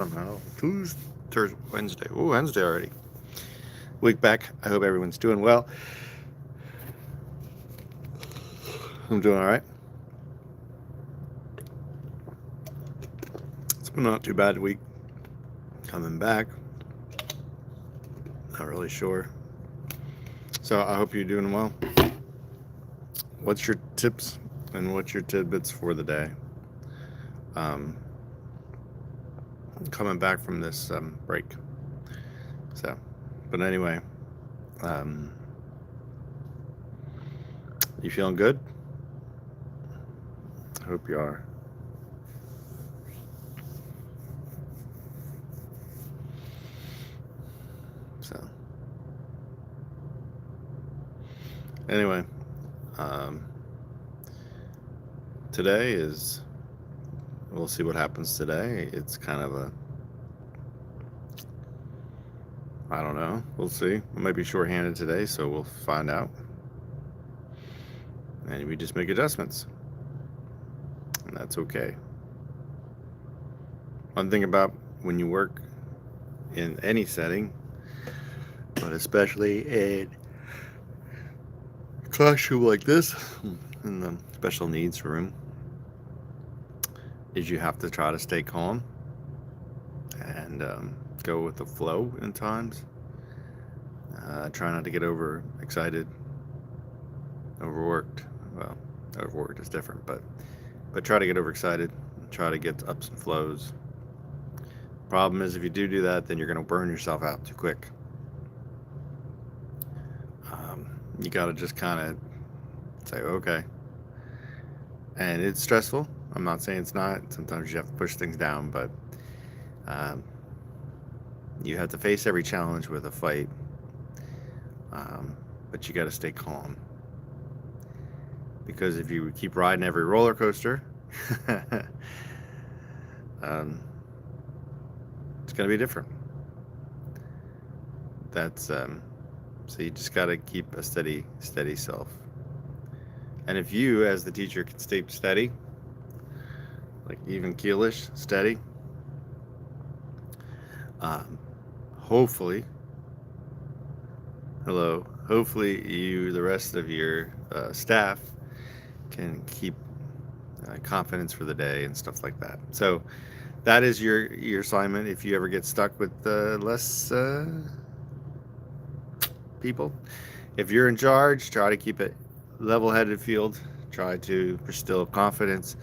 Somehow. Tuesday, Thursday, Wednesday. Oh, Wednesday already. Week back. I hope everyone's doing well. I'm doing all right. It's been not too bad week. Coming back. Not really sure. So I hope you're doing well. What's your tips and what's your tidbits for the day? Um, Coming back from this break. So, but anyway, um, you feeling good? I hope you are. So, anyway, um, today is, we'll see what happens today. It's kind of a, I don't know. We'll see. We might be shorthanded today, so we'll find out. And we just make adjustments. And that's okay. One thing about when you work in any setting, but especially in a classroom like this, in the special needs room, is you have to try to stay calm and go with the flow in times. Try not to get overexcited, overworked. Well, overworked is different, but try to get overexcited. Try to get ups and flows. Problem is, if you do that, then you're going to burn yourself out too quick. You got to just kind of say, okay. And it's stressful. I'm not saying it's not. Sometimes you have to push things down, but um, you have to face every challenge with a fight. But you got to stay calm. Because if you keep riding every roller coaster, um, it's going to be different. That's so you just got to keep a steady self. And if you, as the teacher, can stay steady, like even keelish, steady, um, hopefully, hopefully you, the rest of your staff, can keep confidence for the day and stuff like that. So that is your assignment. If you ever get stuck with less people, if you're in charge, try to keep it level-headed field. Try to instill confidence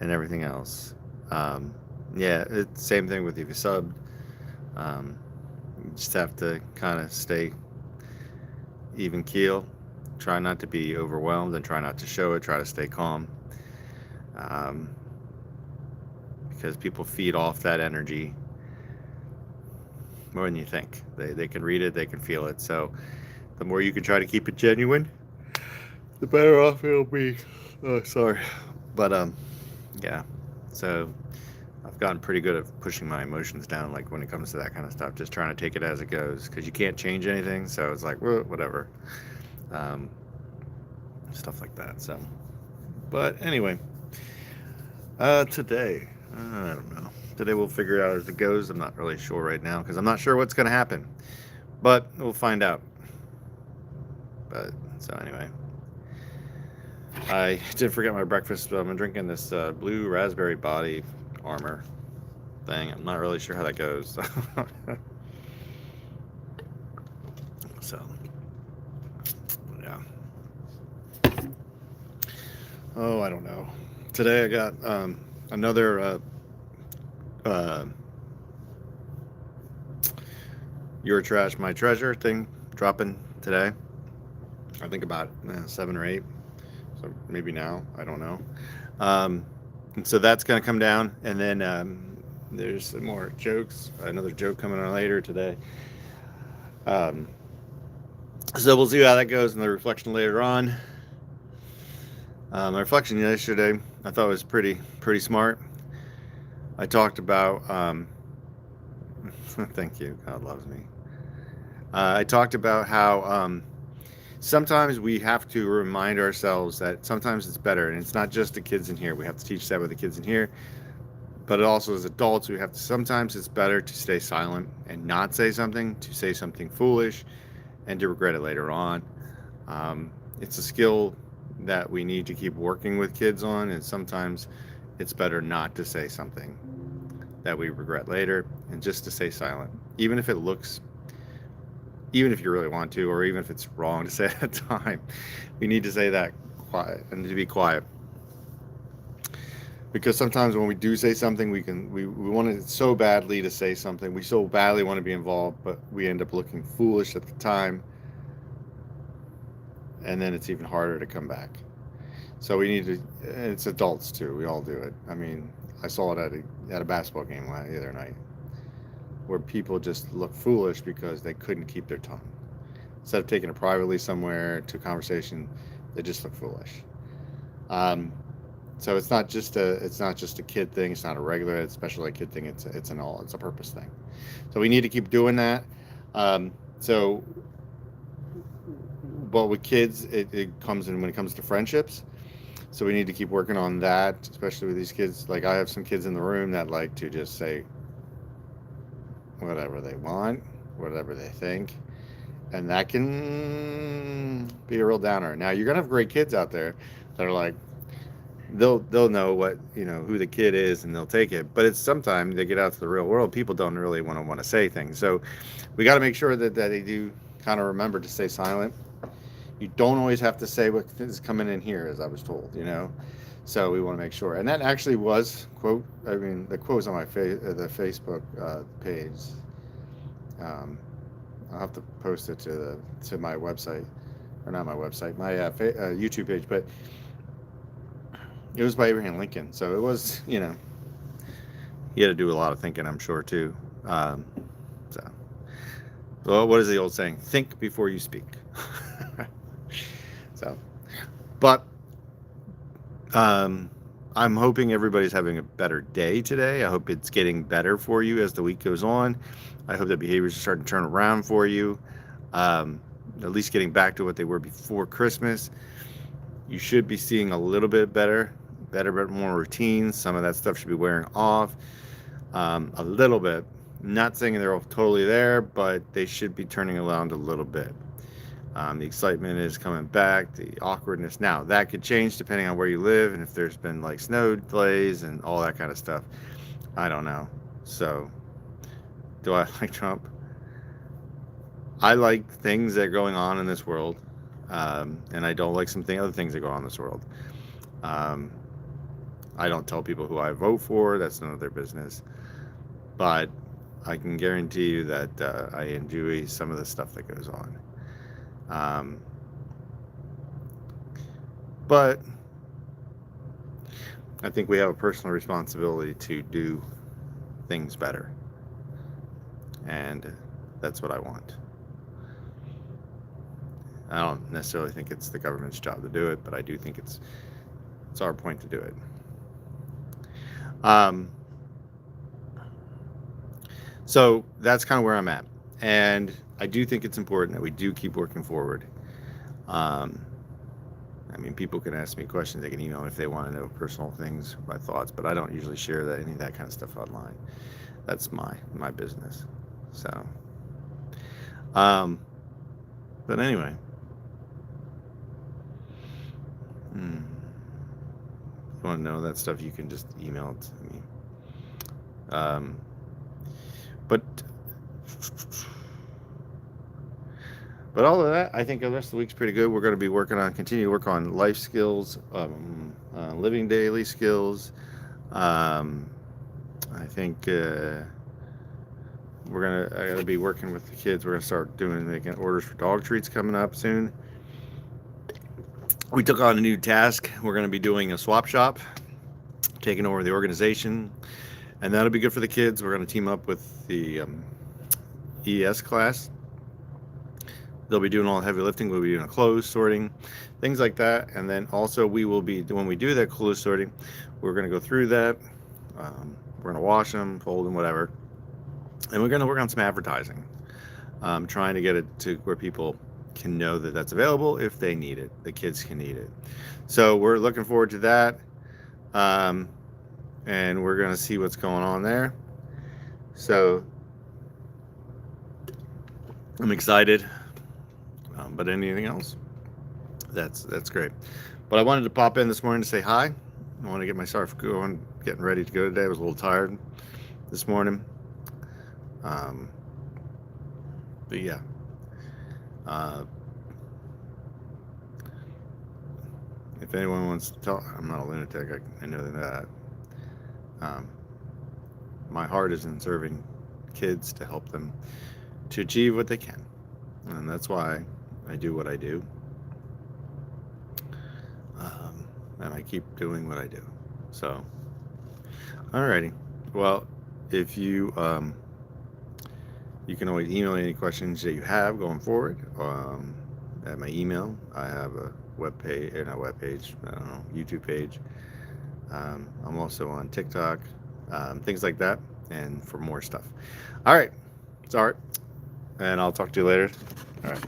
and everything else. Yeah, it's same thing with if you subbed. You just have to kind of stay even keel. Try not to be overwhelmed and try not to show it. Try to stay calm. Um, because people feed off that energy more than you think. They can read it, they can feel it. So the more you can try to keep it genuine, the better off it'll be. Oh, sorry. But yeah. So I've gotten pretty good at pushing my emotions down, like when it comes to that kind of stuff, just trying to take it as it goes, because you can't change anything. So it's like, well, whatever. Um, Stuff like that. So, but anyway, today, I don't know. Today we'll figure it out as it goes. I'm not really sure right now because I'm not sure what's going to happen, but we'll find out. But so anyway, I did forget my breakfast. I'm drinking this blue raspberry body armor thing. I'm not really sure how that goes. So yeah. Oh, I don't know. Today I got another uh, Your Trash, My Treasure thing dropping today. I think about 7 or 8. So maybe now. I don't know. And so that's going to come down. And then there's some more jokes. Another joke coming on later today. Um, so we'll see how that goes in the reflection later on. My reflection yesterday, I thought was pretty smart. I talked about. Thank you. God loves me. I talked about how sometimes we have to remind ourselves that sometimes it's better, and it's not just the kids in here. We have to teach that with the kids in here. But it also, as adults, we have to, sometimes it's better to stay silent and not say something, to say something foolish and to regret it later on. It's a skill that we need to keep working with kids on, and sometimes it's better not to say something that we regret later and just to stay silent, even if it looks, even if you really want to, or even if it's wrong to say at the time. We need to say that quiet and to be quiet, because sometimes when we do say something, we want it so badly to say something, we so badly want to be involved, but we end up looking foolish at the time, and then it's even harder to come back. So we need to, and it's adults too, we all do it. I mean, I saw it at a basketball game the other night, where people just look foolish because they couldn't keep their tongue. Instead of taking it privately somewhere to a conversation, they just look foolish. So it's not just a kid thing. It's not a regular, it's special ed kid thing. It's a purpose thing. So we need to keep doing that. So, but with kids, it comes in when it comes to friendships. So we need to keep working on that, especially with these kids. Like, I have some kids in the room that like to just say whatever they want, whatever they think, and that can be a real downer. Now, you're gonna have great kids out there that are like, they'll know what, who the kid is, and they'll take it. But it's sometimes they get out to the real world, people don't really want to say things. So we got to make sure that they do kind of remember to stay silent. You don't always have to say what is coming in here, as I was told. So we want to make sure. And that actually was the quote's on my the Facebook page. I'll have to post it to my website, or not my website, my YouTube page. But it was by Abraham Lincoln. So it was, he had to do a lot of thinking, I'm sure, too. Well, what is the old saying? Think before you speak. But I'm hoping everybody's having a better day today. I hope it's getting better for you as the week goes on. I hope that behaviors are starting to turn around for you. At least getting back to what they were before Christmas. You should be seeing a little bit better, more routines. Some of that stuff should be wearing off a little bit. Not saying they're all totally there, but they should be turning around a little bit. The excitement is coming back, the awkwardness. Now, that could change depending on where you live and if there's been like snow delays and all that kind of stuff. I don't know. So, do I like Trump? I like things that are going on in this world, and I don't like other things that go on in this world. I don't tell people who I vote for. That's none of their business. But I can guarantee you that I enjoy some of the stuff that goes on. But I think we have a personal responsibility to do things better. And that's what I want. I don't necessarily think it's the government's job to do it, but I do think it's our point to do it. So that's kind of where I'm at. And I do think it's important that we do keep working forward. People can ask me questions. They can email me if they want to know personal things, my thoughts, but I don't usually share any of that kind of stuff online. That's my business. So, but anyway, if you want to know that stuff, you can just email it to me. But all of that, I think the rest of the week's pretty good. We're going to continue to work on life skills, living daily skills. I think I got to be working with the kids. We're going to start making orders for dog treats coming up soon. We took on a new task. We're going to be doing a swap shop, taking over the organization, and that'll be good for the kids. We're going to team up with the ES class. They'll be doing all the heavy lifting. We'll be doing clothes sorting, things like that. And then also we will be, when we do that clothes sorting, we're going to go through that. We're going to wash them, fold them, whatever. And we're going to work on some advertising, trying to get it to where people can know that that's available if they need it. The kids can need it. So we're looking forward to that. and we're going to see what's going on there. So I'm excited. But anything else? That's great. But I wanted to pop in this morning to say hi. I want to get myself going, getting ready to go today. I was a little tired this morning. But yeah. If anyone wants to talk, I'm not a lunatic. I know that. My heart is in serving kids to help them to achieve what they can. And that's why I do what I do. And I keep doing what I do. So, alrighty. Well, if you you can always email any questions that you have going forward. At my email, I have a web page, I don't know, YouTube page. I'm also on TikTok, things like that, and for more stuff. All right, it's Art, and I'll talk to you later. All right.